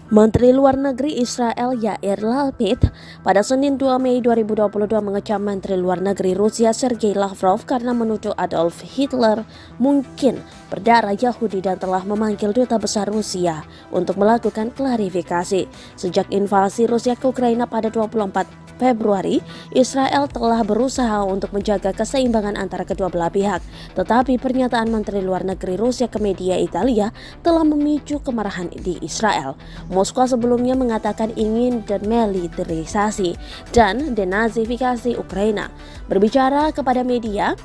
Menteri Luar Negeri Israel Yair Lapid pada Senin 2 Mei 2022 mengecam Menteri Luar Negeri Rusia Sergei Lavrov karena menuduh Adolf Hitler mungkin berdarah Yahudi dan telah memanggil duta besar Rusia untuk melakukan klarifikasi. Sejak invasi Rusia ke Ukraina pada 24 Februari, Israel telah berusaha untuk menjaga keseimbangan antara kedua belah pihak. Tetapi pernyataan Menteri Luar Negeri Rusia ke media Italia telah memicu kemarahan di Israel. Moskwa sebelumnya mengatakan ingin demilitarisasi dan denazifikasi Ukraina. Berbicara kepada media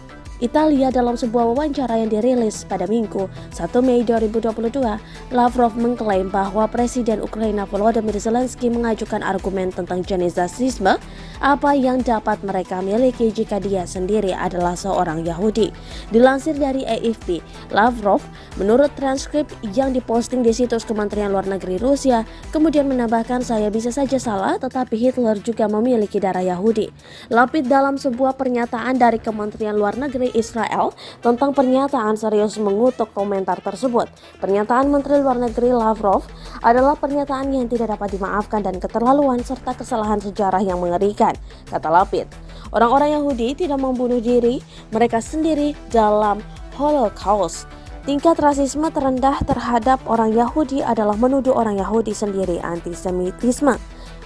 Italia dalam sebuah wawancara yang dirilis pada Minggu 1 Mei 2022, Lavrov mengklaim bahwa Presiden Ukraina Volodymyr Zelensky mengajukan argumen tentang jenis rasisme apa yang dapat mereka miliki jika dia sendiri adalah seorang Yahudi. Dilansir dari AFP, Lavrov menurut transkrip yang diposting di situs Kementerian Luar Negeri Rusia kemudian menambahkan, "Saya bisa saja salah, tetapi Hitler juga memiliki darah Yahudi." Lapid dalam sebuah pernyataan dari Kementerian Luar Negeri Israel tentang pernyataan serius mengutuk komentar tersebut. Pernyataan Menteri Luar Negeri Lavrov adalah pernyataan yang tidak dapat dimaafkan dan keterlaluan serta kesalahan sejarah yang mengerikan, kata Lapid. Orang-orang Yahudi tidak membunuh diri mereka sendiri dalam Holocaust. Tingkat rasisme terendah terhadap orang Yahudi adalah menuduh orang Yahudi sendiri antisemitisme,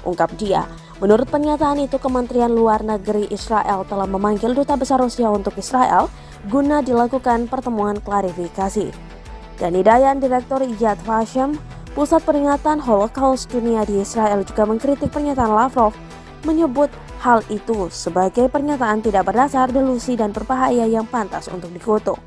ungkap dia. Menurut pernyataan itu, Kementerian Luar Negeri Israel telah memanggil duta besar Rusia untuk Israel guna dilakukan pertemuan klarifikasi. Dani Dayan, Direktur Yad Vashem, Pusat Peringatan Holocaust Dunia di Israel, juga mengkritik pernyataan Lavrov, menyebut hal itu sebagai pernyataan tidak berdasar, delusi dan berbahaya yang pantas untuk dikutuk.